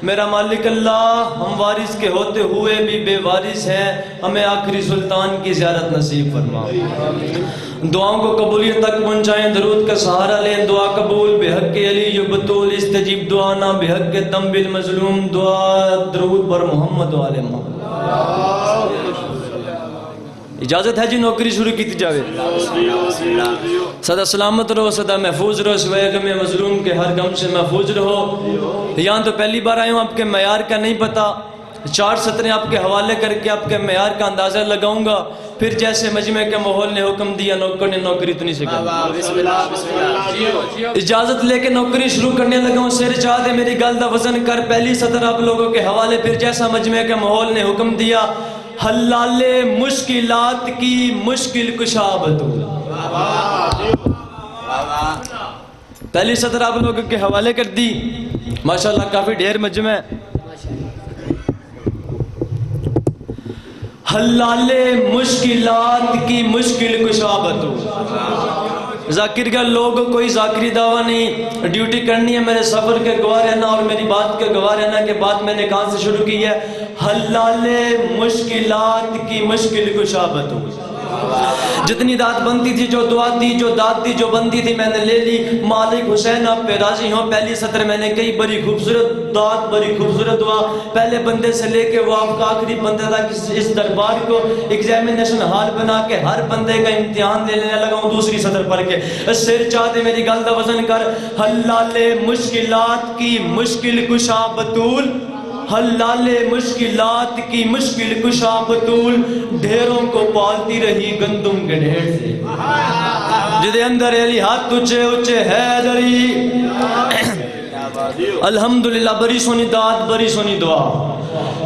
میرا مالک اللہ، ہم وارث کے ہوتے ہوئے بھی بے وارث ہیں، ہمیں آخری سلطان کی زیارت نصیب فرما۔ دعاؤں کو قبولیت تک پہنچائیں، درود کا سہارا لیں، دعا قبول بحق علی بطول استجیب دعانا بحق دم بالمظلوم، دعا درود پر محمد و آل محمد۔ اجازت ہے جی نوکری شروع کی جاوے؟ سدا سلامت رہو، سدا محفوظ رہو، سوائے غم مظلوم کے ہر غم سے محفوظ رہو۔ یہاں تو پہلی بار آئے ہوں، آپ کے معیار کا نہیں پتا، 4 سطریں آپ کے حوالے کر کے آپ کے معیار کا اندازہ لگاؤں گا، پھر جیسے مجمع کے ماحول نے حکم دیا نوکر نے نوکری تو نہیں سکھا۔ اجازت لے کے نوکری شروع کرنے لگا ہوں، سر چاہ دے میری گل دا وزن کر، پہلی سطر آپ لوگوں کے حوالے، پھر جیسا مجمع کے ماحول نے حکم دیا، حلال مشکلات کی مشکل کشا بطول۔ پہلی سطر آپ لوگوں کے حوالے کر دی، ماشاءاللہ کافی ڈھیر مجمع ہے۔ حلال مشکلات کی مشکل کشا بطول۔ ذاکر کا لوگ کوئی ذاکری دعویٰ نہیں، ڈیوٹی کرنی ہے، میرے سفر کے گواہ رہنا اور میری بات کے گواہ رہنا کہ بات میں نے کہاں سے شروع کی ہے، حلال مشکلات کی مشکل کشا بطول۔ جتنی داد بنتی تھی، جو دعا دی، جو داد دی، جو بندی تھی میں نے لے لی، مالک حسین آپ پہ راضی ہوں۔ پہلی سطر میں نے کئی بڑی خوبصورت دعات، بڑی خوبصورت دعا، پہلے بندے سے لے کے وہ آپ کا آخری بندے تک اس دربار کو ایگزامینیشن ہال بنا کے ہر بندے کا امتحان لے لینے لگا ہوں۔ دوسری سطر پڑھ کے سر چاہتے میری گل دا وزن کر، حلال مشکلات کی مشکل کشا بطول، حلال مشکلات کی مشکل کشا بطول، ڈھیروں کو پالتی رہی گندم کے ڈھیر سے، جدے اندر علی ہاتھ اونچے اونچے حیدری۔ الحمدللہ بڑی سونی داد، بڑی سونی دعا،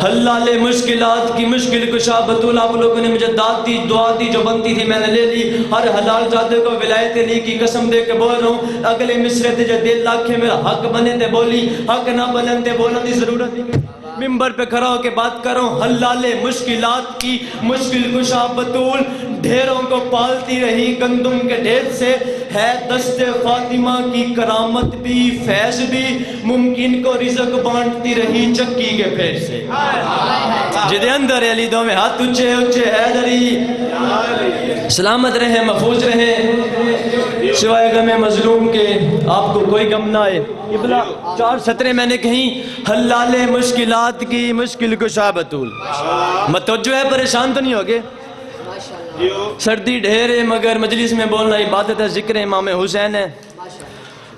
حلال مشکلات کی مشکل کشا بطول۔ آپ لوگوں نے مجھے داد دی، دعا دی، جو بنتی تھی میں نے لے لی، ہر حلال زادے کو ولایت علی کی قسم دے کے بول رہا ہوں، اگلے مصرے تے جو دل لاکھے میرا حق بنے تے بولی، حق نہ بنن تے بولن دی ضرورت نہیں، ممبر پہ کھڑا ہو کے بات کروں، حلال مشکلات کی مشکل کشا بطول، ڈھیروں کو پالتی رہی گندم کے ڈھیر سے، ہے دست فاطمہ کی کرامت بھی، فیض بھی، ممکن کو رزق بانٹتی رہی چکی کے پھیر سے، جدے اندر علی دو میں ہاتھ اونچے اونچے حیدری۔ سلامت رہے، محفوظ رہے، سوائے غم مظلوم کے آپ کو کوئی غم نہ آئے۔ قبلہ 4 سطریں میں نے کہیں، حلال مشکلات کی مشکل کشا بطول۔ متوجہ ہے، پریشان تو نہیں ہوگے؟ سردی ڈھیر ہے مگر مجلس میں بولنا عبادت ہے، ذکر امام حسین ہے۔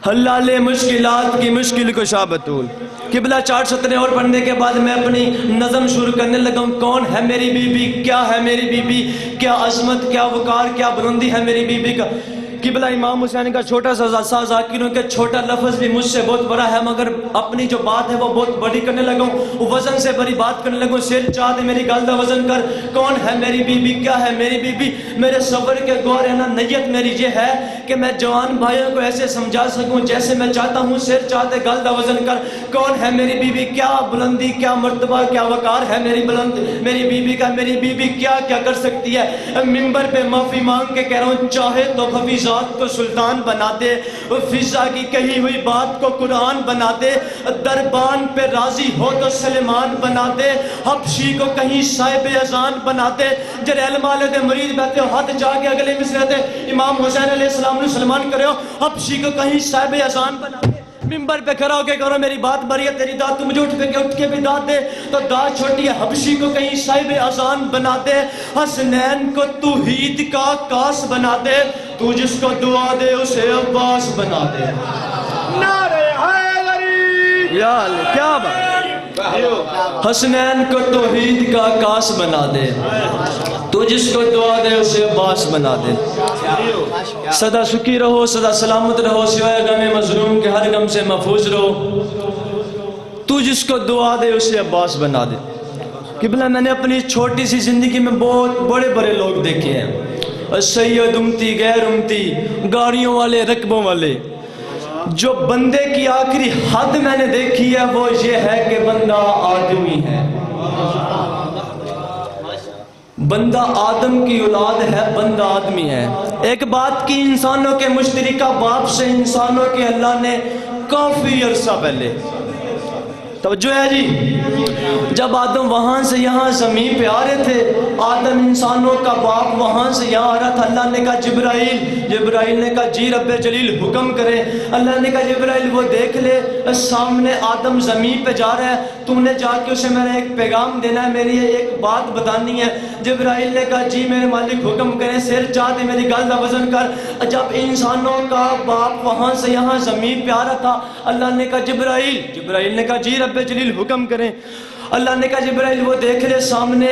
حلال مشکلات کی مشکل کشا بطول۔ قبلہ 4 سطریں اور پڑھنے کے بعد میں اپنی نظم شروع کرنے لگا ہوں، کون ہے میری بی بی، کیا ہے میری بی بی، کیا عظمت، کیا وقار، کیا بلندی ہے میری بی بی کا۔ قبلہ امام حسین کا چھوٹا سا ذاکروں کے چھوٹا لفظ بھی مجھ سے بہت بڑا ہے، مگر اپنی جو بات ہے وہ بہت بڑی کرنے لگا ہوں، وزن سے بڑی بات کرنے لگا ہوں۔ سر چاہتے میری گل دا وزن کر، کون ہے میری بی بی، کیا ہے میری بی بی۔ میرے صبر کے گوہ رہنا، نیت میری یہ ہے کہ میں جوان بھائیوں کو ایسے سمجھا سکوں جیسے میں چاہتا ہوں۔ سر چاہتے گل دا وزن کر، کون ہے میری بی بی، کیا بلندی، کیا مرتبہ، کیا وقار ہے میری میری بی بی کا، میری بی بی کیا کیا کر سکتی ہے۔ ممبر پہ معافی مانگ کے کہہ رہا ہوں، چاہے تو حفیظات کو سلطان بنا دے، فضا کی کہی ہوئی بات کو قرآن بنا دے، دربان پہ راضی ہو تو سلیمان بنا دے، حبشی کو کہیں صاحب اذان بنا دے، جرے علمالے دے مرید بیٹھے ہو ہاتھ جا کے اگلے مصرے دے امام حسین علیہ السلام نے سلمان کرے ہو، حبشی کو کہیں صاحب اذان بنا دے۔ ممبر پہ کھڑا ہو کے کرو میری بات بری ہے تیری داد، تو مجھے اٹھ کے بھی داد دے، تو داد چھوٹی ہے، حبشی کو کہیں صاحب اذان بنا دے، حسنین کو توحید کا کاس بنا دے، تو جس کو دعا دے اسے عباس بنا دے۔ نعرہ حیدری، یا اللہ کیا بات، حسنین کو توحید کا کاس بنا دے، تو جس کو دعا دے اسے عباس بنا دے۔ سدا سکی رہو، سدا سلامت رہو، سوائے غم مظلوم کے ہر غم سے محفوظ رہو، تو جس کو دعا دے اسے عباس بنا دے۔ قبلہ میں نے اپنی چھوٹی سی زندگی میں بہت بڑے بڑے لوگ دیکھے ہیں، سید امتی، غیر امتی، گاڑیوں والے، رقبوں والے، جو بندے کی آخری حد میں نے دیکھی ہے وہ یہ ہے کہ بندہ آدمی ہے، بندہ آدم کی اولاد ہے، بندہ آدمی ہے۔ ایک بات کی انسانوں کے مشترکہ باپ سے انسانوں کے اللہ نے کافی عرصہ پہلے توجہ ہے جی. جب آدم وہاں سے یہاں زمین پہ آ رہے تھے، آدم انسانوں کا باپ وہاں سے یہاں آ رہا تھا، اللہ نے کہا جبرائیل نے کہا جی رب جلیل حکم کرے. اللہ نے کہا جبرائیل وہ دیکھ لے سامنے آدم زمین پہ جا رہا ہے، تو نے جا کے اسے میرا ایک پیغام دینا ہے، میری ایک بات بتانی ہے. جبرائیل نے کہا جی میرے مالک حکم کریں، سر چاہتے میری گل کا وزن کر. جب انسانوں کا باپ وہاں سے یہاں زمین پہ آ رہا تھا، اللہ نے کہا جبرائیل نے کہا جی رب جلیل حکم کریں. اللہ نے کہا جبرائیل وہ دیکھ لے سامنے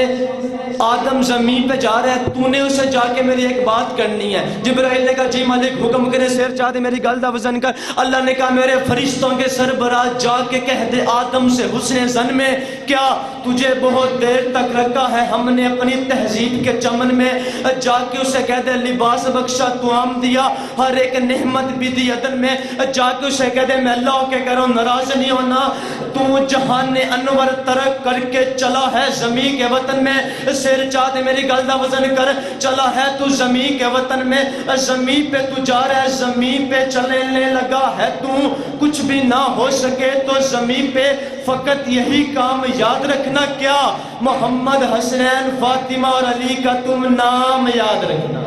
آدم زمین پہ جا رہا ہے، تو نے اسے جا کے میری ایک بات کرنی ہے. جبرائیل نے کہا جی مالک حکم کرے، سیر چاہتے میری گل دا وزن کر. اللہ نے کہا میرے فرشتوں کے سربراہ جا کے کہہ دے آدم سے حسن زن میں، کیا تجھے بہت دیر تک رکھا ہے ہم نے اپنی تہذیب کے چمن میں. جا کے اسے کہہ دے لباس بخشا توام دیا، ہر ایک نعمت بھی دی عدن میں. جا کے اسے کہہ دے میں اللہ کے کروں ناراض نہیں ہونا، تو جہان انور ترک کر کے چلا ہے زمین کے وطن میں. سیر چاہتے میری گل دا وزن کر، چلا ہے تو زمین کے وطن میں، زمین پہ تو جا رہا ہے، زمین پہ چلنے لگا ہے تو. کچھ بھی نہ ہو سکے تو زمین پہ فقط یہی کام یاد رکھنا، کیا محمد حسنین فاطمہ اور علی کا تم نام یاد رکھنا.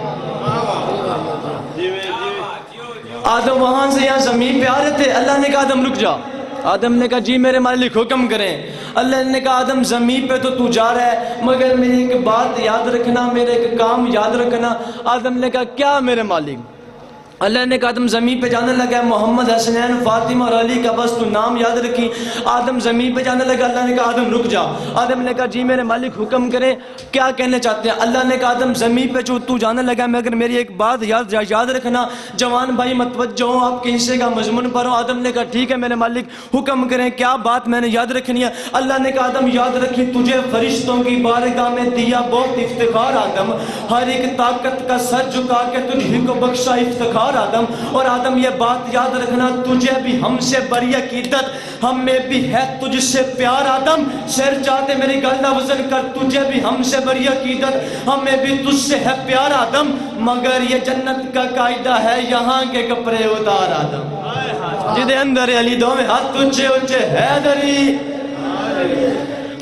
آدم وہاں سے یہاں زمین پہ آ رہے تھے، اللہ نے کہا آدم رک جا. آدم نے کہا جی میرے مالک حکم کریں. اللہ نے کہا آدم زمین پہ تو جا رہا ہے مگر میری ایک بات یاد رکھنا، میرے ایک کام یاد رکھنا. آدم نے کہا کیا میرے مالک؟ اللہ نے کہا آدم زمین پہ جانے لگا ہے، محمد حسنین فاطمہ اور علی کا بس تو نام یاد رکھی. آدم زمین پہ جانے لگا، اللہ نے کہا آدم رک جا. آدم نے کہا جی میرے مالک حکم کرے، کیا کہنے چاہتے ہیں؟ اللہ نے کہا آدم زمین پہ جو تو جانے لگا مگر میری ایک بات یاد رکھنا. جوان بھائی متوجہ ہوں، آپ کے حصے کا مضمون پڑھو. آدم نے کہا ٹھیک ہے میرے مالک حکم کریں، کیا بات میں نے یاد رکھنی ہے؟ اللہ نے کہا آدم یاد رکھی تجھے فرشتوں کی بارگاہ میں دیا بہت افتخار آدم، ہر ایک طاقت کا سر جھکا کے تجھے کو بخشا افتخار آدم. اور آدم یہ بات یاد رکھنا تجھے بھی ہم سے بڑی عقیدت، ہم میں بھی ہے تجھ سے پیار آدم. سر چاہتے میری گل دا وزن کر، تجھے بھی ہم سے بڑی عقیدت، ہم میں بھی تجھ سے ہے پیار آدم. مگر یہ جنت کا قاعدہ ہے یہاں کے کپڑے اتار آدم. جدے اندر علی دو میں ہاتھ اونچے اونچے حیدری،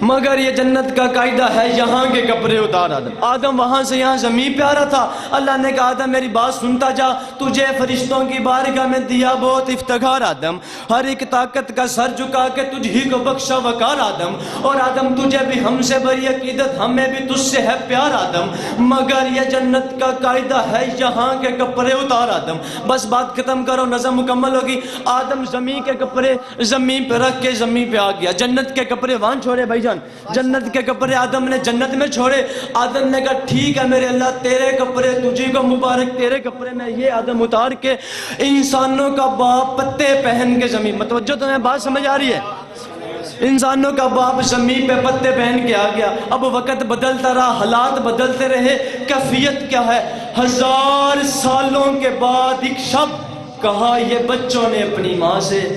مگر یہ جنت کا قاعدہ ہے یہاں کے کپڑے اتار آدم. آدم وہاں سے یہاں زمین پہ آ رہا تھا. اللہ نے کہا آدم میری بات سنتا جا، تجھے فرشتوں کی بارگاہ میں دیا بہت افتخار آدم، ہر ایک طاقت کا سر جھکا کے تجھی کو بخشا وقار آدم. اور آدم تجھے بھی ہم سے بڑی عقیدت، ہمیں بھی تجھ سے ہے پیار آدم، مگر یہ جنت کا قاعدہ ہے یہاں کے کپڑے اتار آدم. بس بات ختم کرو، نظم مکمل ہوگی. آدم زمین کے کپڑے زمین پہ رکھ کے زمین پہ آ گیا. جنت کے کپڑے وہاں چھوڑے بھائی، جنت کے کپڑے آدم نے جنت میں چھوڑے. آدم نے کہا ٹھیک ہے میرے اللہ، تیرے کپڑے تجھے کو مبارک، تیرے کپڑے میں یہ آدم اتار کے انسانوں کا باپ پتے پہن کے زمین. متوجہ تمہیں بات سمجھ آ رہی ہے؟ انسانوں کا باپ زمین پہ پتے پہن کے آ گیا. اب وقت بدلتا رہا، حالات بدلتے رہے. کیفیت کیا ہے؟ 1000 سالوں کے بعد ایک شب کہا یہ بچوں نے اپنی ماں سے.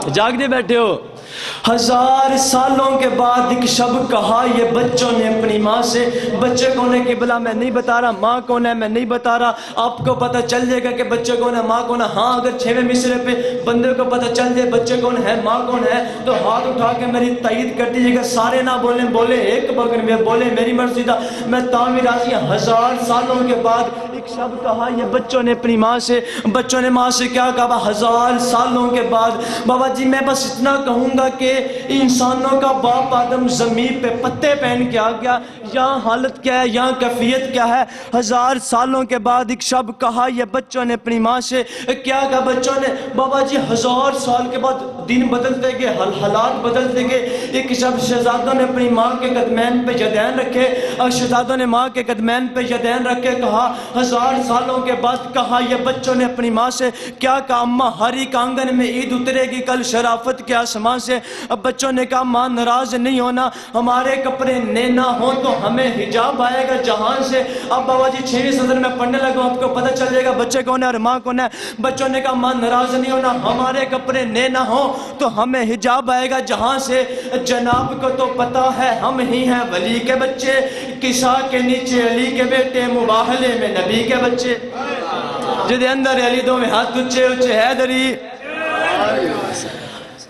جاگتے بیٹھے ہو؟ 1000 سالوں کے بعد ایک شب کہا یہ بچوں نے اپنی ماں سے. بچے کون ہے قبلہ میں نہیں بتا رہا، ماں کون ہے میں نہیں بتا رہا. آپ کو پتہ چل جائے گا کہ بچے کون ہے ماں کون ہے. ہاں اگر 6ویں مصرے پہ بندے کو پتہ چل جائے بچے کون ہے ماں کون ہے تو ہاتھ اٹھا کے میری تائید کر دیجیے گا. سارے نہ بولیں، بولے ایک بغیر میں، بولے میری مرضی تھا میں تعمیر راضی. 1000 سالوں کے بعد ایک شب کہا یہ بچوں نے اپنی ماں سے. بچوں نے ماں سے کیا کہا 1000 سالوں کے بعد؟ بابا جی میں بس اتنا کہوں گا کہ انسانوں کا باپ آدم زمین پہ پتے پہن کے آ گیا. یہاں حالت کیا ہے، یہاں کیفیت کیا ہے؟ 1000 سالوں کے بعد ایک شب کہا یہ بچوں نے اپنی ماں سے. کیا کہا بچوں نے؟ بابا جی 1000 سال کے بعد دن بدلتے گئے، حالات بدلتے گئے. ایک شب شہزادوں نے اپنی ماں کے قدمین پہ یدین رکھے، اور شہزادوں نے ماں کے قدمین پہ یدین رکھ کے کہا 1000 سالوں کے بعد کہا یہ بچوں نے اپنی ماں سے. کیا کہا؟ اماں ہر ایک آنگن میں عید اترے گی کل شرافت کے آسمان سے. اب بچوں نے کہا ماں ناراض نہیں ہونا، ہمارے کپڑے نئے نہ ہوں تو ہمیں حجاب آئے گا جہان سے. اب بابا جی 6ویں صدر میں پڑھنے لگا، آپ کو پتہ چل جائے گا بچے کون ہے اور ماں کون ہے. بچوں نے کہا ماں ناراض نہیں ہونا، ہمارے کپڑے نئے نہ ہوں تو ہمیں حجاب آئے گا جہاں سے. جناب کو تو پتہ ہے ہم ہی ہیں ولی کے بچے، کسا کے نیچے علی کے بیٹے، مباہلے میں نبی کے بچے. جدے اندر علی دو میں ہاتھ اونچے اونچے حیدری.